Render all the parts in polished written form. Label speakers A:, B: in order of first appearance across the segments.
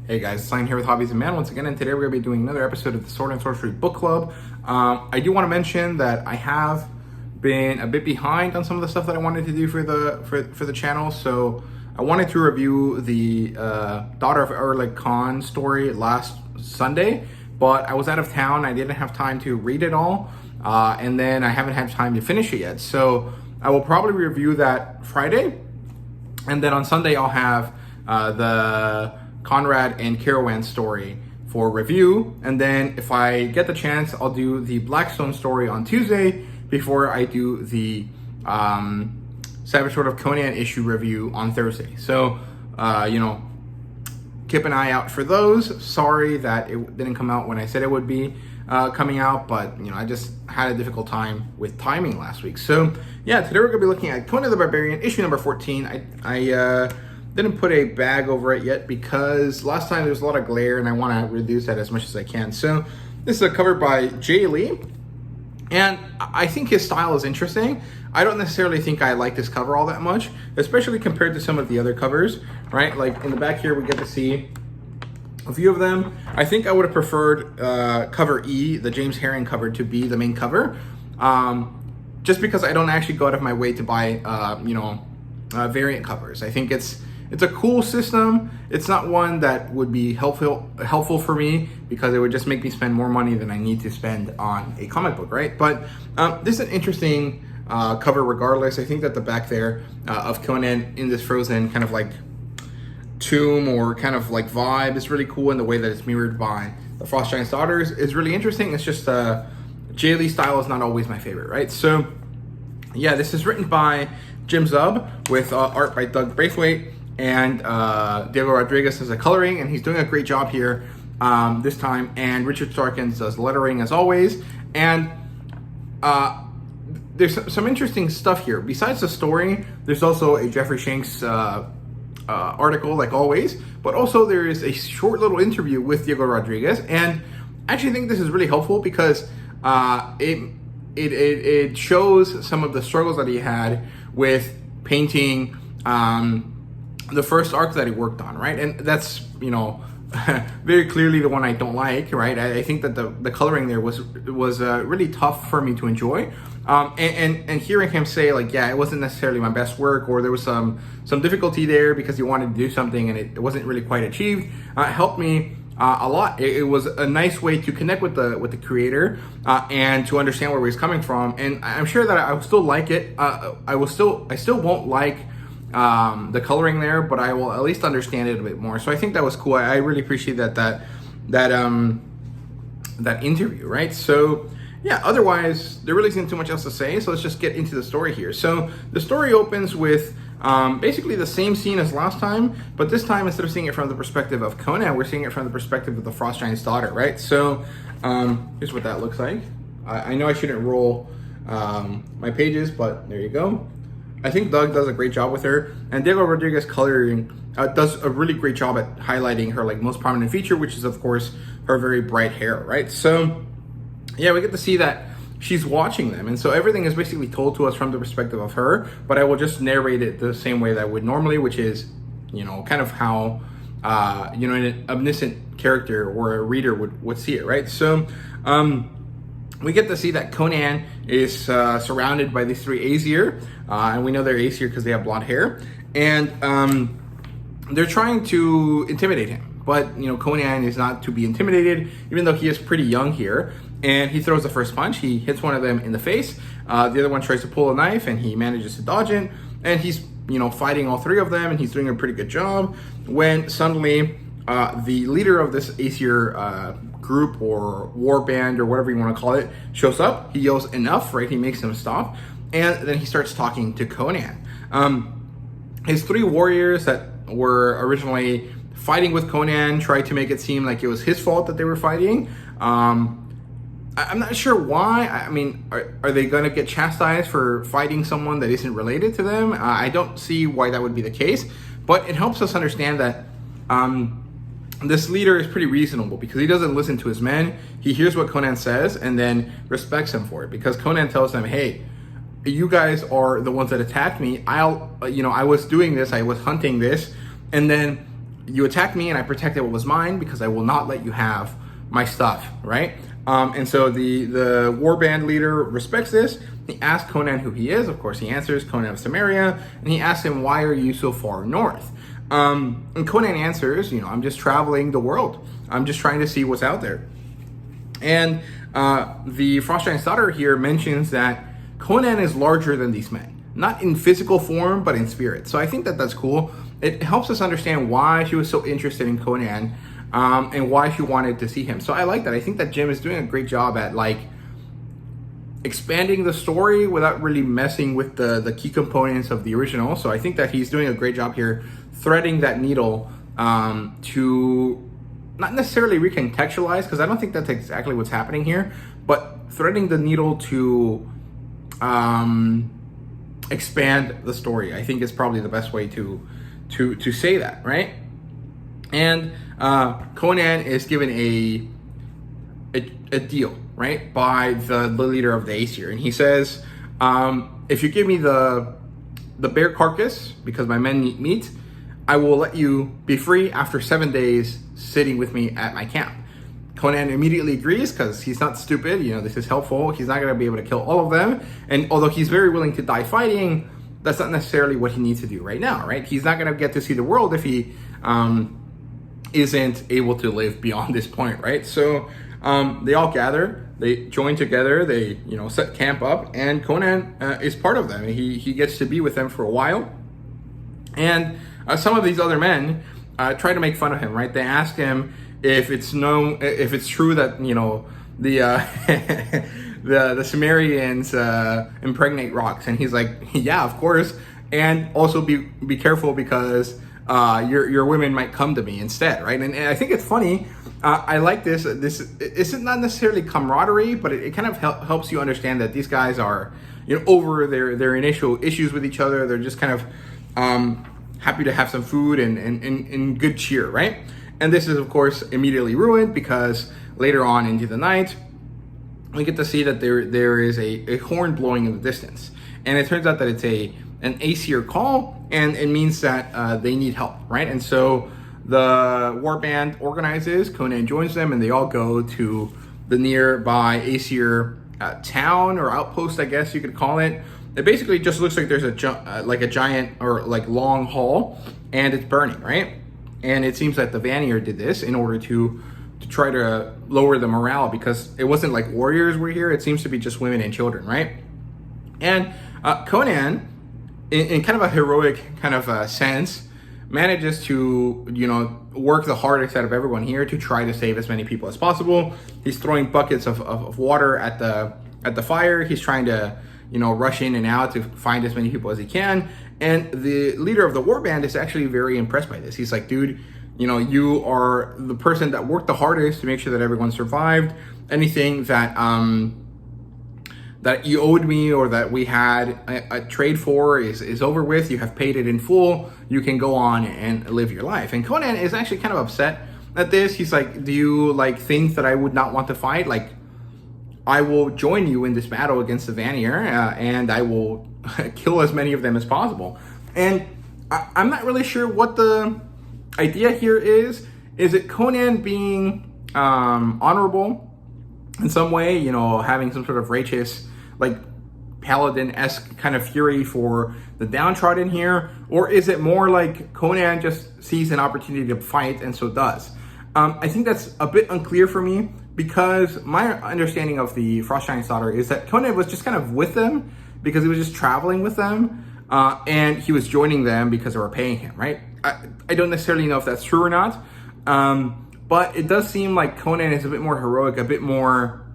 A: Hey guys, it's Lion here with Hobbies and Man once again, and today we're going to be doing another episode of the Sword and Sorcery Book Club. I do want to mention that I have been a bit behind on some of the stuff that I wanted to do for the channel. So I wanted to review the Daughter of Erlich Khan story last Sunday, but I was out of town. I didn't have time to read it all, and then I haven't had time to finish it yet. So I will probably review that Friday, and then on Sunday I'll have the Conrad and Carawan story for review, and then if I get the chance, I'll do the Blackstone story on Tuesday before I do the Savage Sword of Conan issue review on Thursday. So, keep an eye out for those. Sorry that it didn't come out when I said it would be coming out, but I just had a difficult time with timing last week. So yeah, today we're gonna be looking at Conan the Barbarian, issue number 14. I didn't put a bag over it yet because last time there was a lot of glare and I want to reduce that as much as I can. So this is a cover by Jay Lee, and I think his style is interesting. I don't necessarily think I like this cover all that much, especially compared to some of the other covers, right? Like in the back here, we get to see a few of them. I think I would have preferred cover E, the James Herring cover, to be the main cover, just because I don't actually go out of my way to buy, variant covers. I think it's a cool system. It's not one that would be helpful for me because it would just make me spend more money than I need to spend on a comic book, right? But this is an interesting cover regardless. I think that the back there of Conan in this frozen kind of like tomb or kind of like vibe is really cool, and the way that it's mirrored by the Frost Giant's Daughters is really interesting. It's just Jay Lee style is not always my favorite, right? So yeah, this is written by Jim Zub with art by Doug Braithwaite, and Diego Rodriguez does the coloring, and he's doing a great job here this time. And Richard Starkins does lettering as always. And there's some interesting stuff here. Besides the story, there's also a Jeffrey Shanks article, like always, but also there is a short little interview with Diego Rodriguez. And I actually think this is really helpful because it shows some of the struggles that he had with painting the first arc that he worked on, right? And that's, very clearly the one I don't like, right? I think that the coloring there was really tough for me to enjoy. And hearing him say, like, yeah, it wasn't necessarily my best work, or there was some difficulty there because he wanted to do something and it wasn't really quite achieved, helped me a lot. It was a nice way to connect with the creator and to understand where he's coming from. And I'm sure that I will still like it. I still won't like the coloring there, but I will at least understand it a bit more. So I think that was cool. I really appreciate that interview, right? So yeah, otherwise there really isn't too much else to say, so let's just get into the story here. So the story opens with basically the same scene as last time, but this time, instead of seeing it from the perspective of Conan, we're seeing it from the perspective of the Frost Giant's daughter, right? So here's what that looks like. I know I shouldn't roll my pages, but there you go. I think Doug does a great job with her, and Diego Rodriguez coloring does a really great job at highlighting her most prominent feature, which is of course her very bright hair, right? So yeah, we get to see that she's watching them, and so everything is basically told to us from the perspective of her, but I will just narrate it the same way that I would normally, which is, kind of how, an omniscient character or a reader would see it, right? So, we get to see that Conan is surrounded by these three Aesir, and we know they're Aesir because they have blonde hair, and they're trying to intimidate him. But, Conan is not to be intimidated, even though he is pretty young here. And he throws the first punch. He hits one of them in the face. The other one tries to pull a knife, and he manages to dodge it. And he's, fighting all three of them, and he's doing a pretty good job. When suddenly, the leader of this Aesir group or war band or whatever you want to call it shows up. He yells enough, right? He makes him stop. And then he starts talking to Conan. His three warriors that were originally fighting with Conan tried to make it seem like it was his fault that they were fighting. I'm not sure why. I mean, are they going to get chastised for fighting someone that isn't related to them? I don't see why that would be the case, but it helps us understand that this leader is pretty reasonable because he doesn't listen to his men. He hears what Conan says and then respects him for it, because Conan tells them, hey, you guys are the ones that attacked me. I was doing this, I was hunting this, and then you attacked me and I protected what was mine because I will not let you have my stuff, right? And so the warband leader respects this. He asks Conan who he is. Of course, he answers Conan of Samaria, and he asks him, why are you so far north? And Conan answers, I'm just traveling the world. I'm just trying to see what's out there. And the Frost Giant's daughter here mentions that Conan is larger than these men, not in physical form, but in spirit. So I think that that's cool. It helps us understand why she was so interested in Conan, and why she wanted to see him. So I like that. I think that Jim is doing a great job at expanding the story without really messing with the key components of the original. So I think that he's doing a great job here threading that needle to not necessarily recontextualize, because I don't think that's exactly what's happening here, but threading the needle to expand the story, I think is probably the best way to say that, right? And Conan is given a deal, right, by the leader of the Aesir, and he says, if you give me the bear carcass, because my men need meat, I will let you be free after 7 days sitting with me at my camp. Conan immediately agrees because he's not stupid. This is helpful. He's not going to be able to kill all of them, and although he's very willing to die fighting, that's not necessarily what he needs to do right now, right? He's not going to get to see the world if he isn't able to live beyond this point, right? So they all gather, they join together, they set camp up, and Conan is part of them. He gets to be with them for a while, and some of these other men try to make fun of him, right? They ask him if it's true that the Sumerians impregnate rocks, and he's like, yeah, of course, and also be careful because your women might come to me instead, right? And I think it's funny. I like this. This isn't not necessarily camaraderie, but it kind of helps you understand that these guys are, over their initial issues with each other. They're just kind of happy to have some food and good cheer, right? And this is, of course, immediately ruined because later on into the night, we get to see that there is a horn blowing in the distance, and it turns out that it's an Aesir call, and it means that they need help, right? And so the warband organizes, Conan joins them, and they all go to the nearby Aesir town or outpost, I guess you could call it. It basically just looks like there's a giant or long hall, and it's burning, right? And it seems that the Vanir did this in order to try to lower the morale, because it wasn't like warriors were here. It seems to be just women and children, right? And Conan, in kind of a heroic kind of sense, manages to work the hardest out of everyone here to try to save as many people as possible. He's throwing buckets of water at the fire. He's trying to rush in and out to find as many people as he can. And the leader of the warband is actually very impressed by this. He's like, dude, you are the person that worked the hardest to make sure that everyone survived. Anything that that you owed me or that we had a trade for is over with. You have paid it in full. You can go on and live your life. And Conan is actually kind of upset at this. He's like, do you think that I would not want to fight? I will join you in this battle against the Vanir, and I will kill as many of them as possible. And I'm not really sure what the idea here is. Is it Conan being honorable in some way, having some sort of righteous, paladin-esque kind of fury for the downtrodden here? Or is it more like Conan just sees an opportunity to fight and so does? I think that's a bit unclear for me, because my understanding of the Frost Giant's daughter is that Conan was just kind of with them because he was just traveling with them, and he was joining them because they were paying him, right? I don't necessarily know if that's true or not, but it does seem like Conan is a bit more heroic, a bit more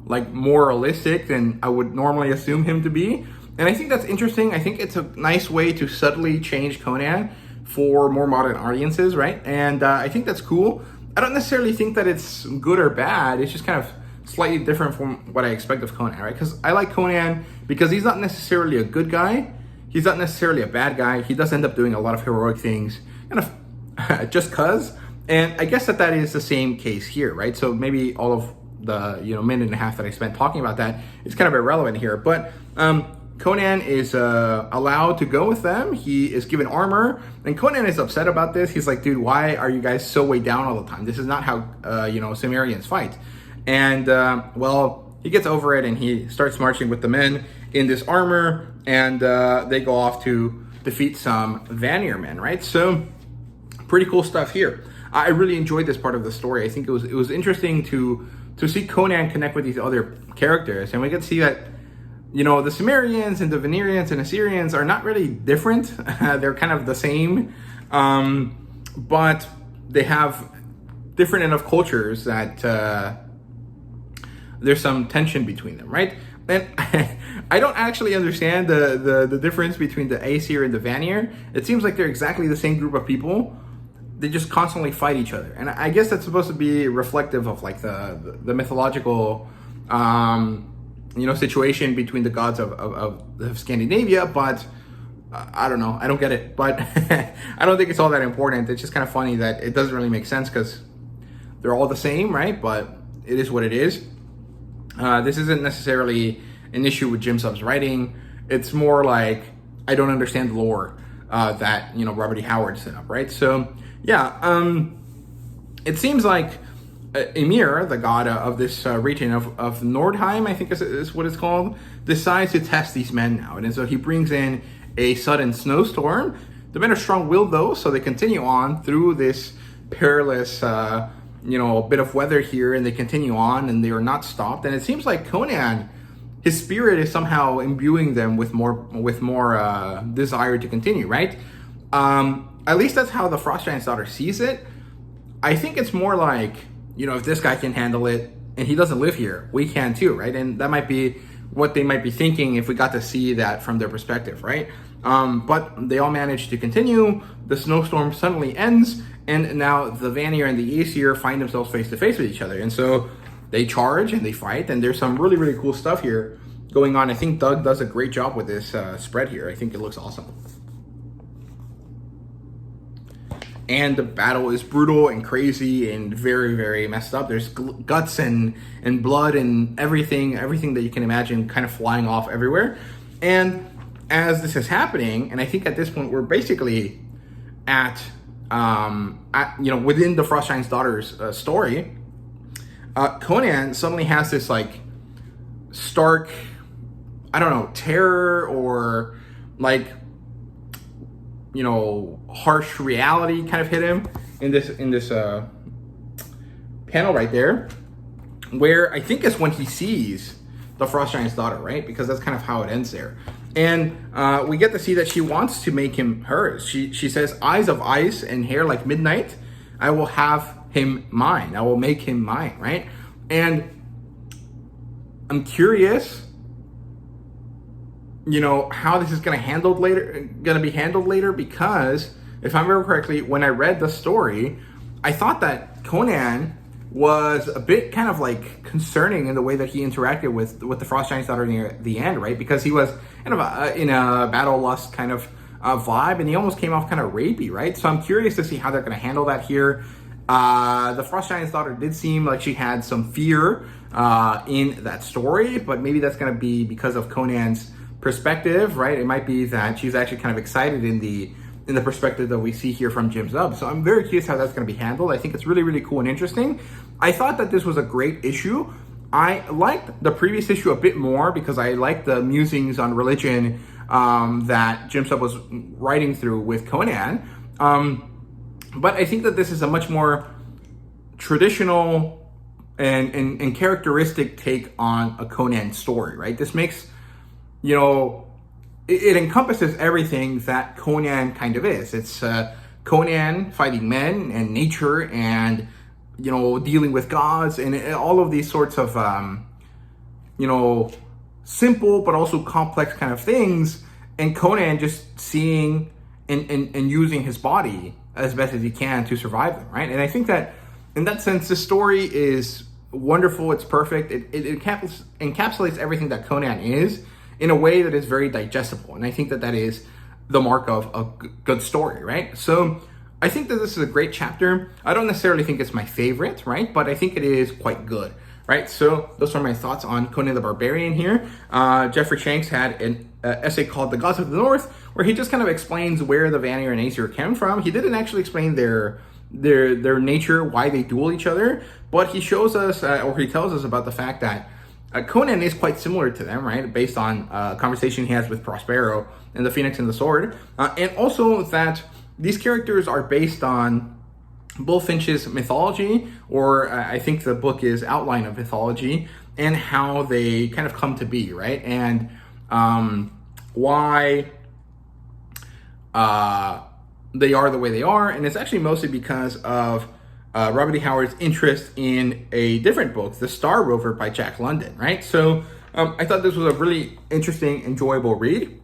A: moralistic than I would normally assume him to be. And I think that's interesting. I think it's a nice way to subtly change Conan for more modern audiences, right? And I think that's cool. I don't necessarily think that it's good or bad. It's just kind of slightly different from what I expect of Conan, right? Because I like Conan because he's not necessarily a good guy. He's not necessarily a bad guy. He does end up doing a lot of heroic things, kind of just cause. And I guess that is the same case here, right? So maybe all of the minute and a half that I spent talking about that is kind of irrelevant here. But Conan is allowed to go with them. He is given armor, and Conan is upset about this. He's like, dude, why are you guys so weighed down all the time? This is not how Cimmerians fight. And well, he gets over it, and he starts marching with the men in this armor, and they go off to defeat some Vanir men, right? So pretty cool stuff here. I really enjoyed this part of the story. I think it was interesting to see Conan connect with these other characters, and we get to see that the Cimmerians and the Vanirians and Assyrians are not really different. They're kind of the same, but they have different enough cultures that there's some tension between them, right? And I don't actually understand the difference between the Aesir and the Vanir. It seems like they're exactly the same group of people. They just constantly fight each other, and I guess that's supposed to be reflective of like the mythological situation between the gods of Scandinavia. But I don't know, I don't get it. But I don't think it's all that important. It's just kind of funny that it doesn't really make sense because they're all the same, right? But it is what it is. This isn't necessarily an issue with Jim Sub's writing. It's more like I don't understand the lore that Robert E. Howard set up, right? So yeah, it seems like Ymir, the god of this region of Nordheim, I think is what it's called, decides to test these men now. And so he brings in a sudden snowstorm. The men are strong-willed, though, so they continue on through this perilous bit of weather here, and they continue on, and they are not stopped. And it seems like Conan, his spirit is somehow imbuing them with more desire to continue, right? At least that's how the Frost Giant's daughter sees it. I think it's more like, if this guy can handle it, and he doesn't live here, we can too, right? And that might be what they might be thinking if we got to see that from their perspective, right? But they all manage to continue. The snowstorm suddenly ends, and now the Vanir and the Aesir find themselves face to face with each other. And so they charge and they fight, and there's some really, really cool stuff here going on. I think Doug does a great job with this spread here. I think it looks awesome. And the battle is brutal and crazy and very, very messed up. There's guts and blood and everything that you can imagine kind of flying off everywhere. And as this is happening, and I think at this point we're basically at within the Frost Giant's daughter's story, Conan suddenly has this like stark, I don't know, terror or like harsh reality kind of hit him in this panel right there, where I think is when he sees the Frost Giant's daughter, right? Because that's kind of how it ends there. And we get to see that she wants to make him hers. She says, eyes of ice and hair like midnight, I will have him mine. I will make him mine, right? And I'm curious how this is going to be handled later, because if I remember correctly, when I read the story, I thought that Conan was a bit kind of like concerning in the way that he interacted with the Frost Giant's daughter near the end, right? Because he was kind of in a battle lust kind of vibe, and he almost came off kind of rapey, right? So I'm curious to see how they're going to handle that here. The Frost Giant's daughter did seem like she had some fear in that story, but maybe that's going to be because of Conan's perspective, right? It might be that she's actually kind of excited in the perspective that we see here from Jim Zub. So I'm very curious how that's going to be handled. I think it's really, really cool and interesting. I thought that this was a great issue. I liked the previous issue a bit more because I liked the musings on religion that Jim Zub was writing through with Conan. But I think that this is a much more traditional and characteristic take on a Conan story, right? This makes it encompasses everything that Conan kind of is. It's Conan fighting men and nature and, dealing with gods and all of these sorts of, simple but also complex kind of things. And Conan just seeing and using his body as best as he can to survive them, right? And I think that in that sense, the story is wonderful. It's perfect. It encapsulates everything that Conan is in a way that is very digestible. And I think that is the mark of a good story, right? So I think that this is a great chapter. I don't necessarily think it's my favorite, right? But I think it is quite good, right? So those are my thoughts on Conan the Barbarian here. Jeffrey Shanks had essay called The Gods of the North, where he just kind of explains where the Vanir and Aesir came from. He didn't actually explain their nature, why they duel each other, but he shows us, or he tells us about the fact that Conan is quite similar to them, right? Based on a conversation he has with Prospero and the Phoenix and the Sword. And also that these characters are based on Bullfinch's mythology, or I think the book is Outline of Mythology, and how they kind of come to be, right? And why they are the way they are. And it's actually mostly because of Robert E. Howard's interest in a different book, The Star Rover by Jack London, right? So I thought this was a really interesting, enjoyable read.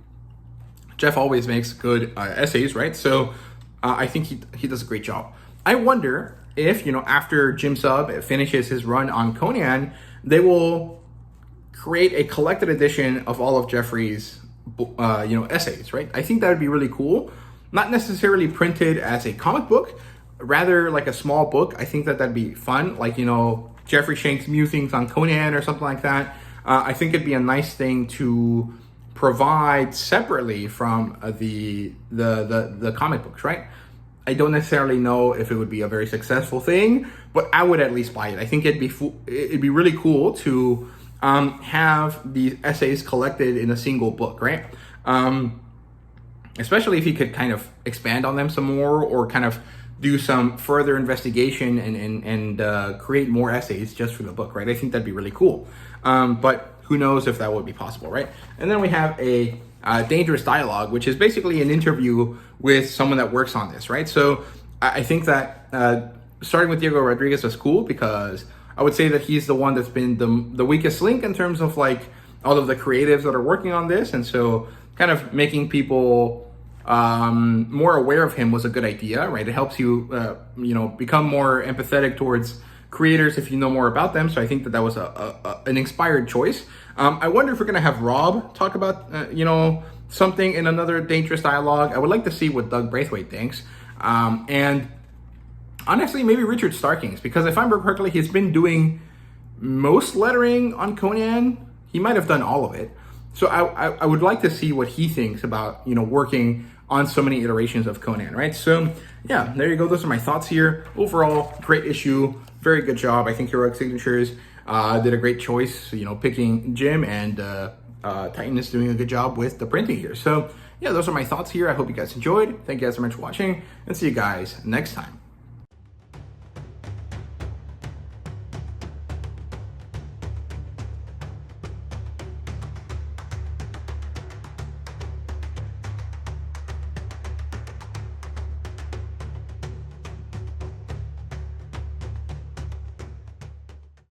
A: Jeff always makes good essays, right? So I think he does a great job. I wonder if, after Jim Sub finishes his run on Conan, they will create a collected edition of all of Jeffrey's, essays, right? I think that would be really cool. Not necessarily printed as a comic book, rather like a small book. I think that'd be fun. Like, Jeffrey Shank's musings on Conan or something like that. I think it'd be a nice thing to provide separately from the comic books, right? I don't necessarily know if it would be a very successful thing, but I would at least buy it. I think it'd be really cool to have these essays collected in a single book, right? Especially if you could kind of expand on them some more, or kind of do some further investigation and create more essays just for the book, right? I think that'd be really cool. But who knows if that would be possible, right? And then we have a Dangerous Dialogue, which is basically an interview with someone that works on this, right? So I think that starting with Diego Rodriguez is cool, because I would say that he's the one that's been the weakest link in terms of like all of the creatives that are working on this. And so kind of making people more aware of him was a good idea, right? It helps you, become more empathetic towards creators if you know more about them. So I think that was an inspired choice. I wonder if we're going to have Rob talk about, something in another Dangerous Dialogue. I would like to see what Doug Braithwaite thinks. And honestly, maybe Richard Starkings, because if I remember correctly, he's been doing most lettering on Conan. He might have done all of it. So I would like to see what he thinks about, working on so many iterations of Conan, right? So yeah, there you go. Those are my thoughts here. Overall, great issue. Very good job. I think Heroic Signatures did a great choice, picking Jim, and Titan is doing a good job with the printing here. So yeah, those are my thoughts here. I hope you guys enjoyed. Thank you guys so much for watching, and see you guys next time.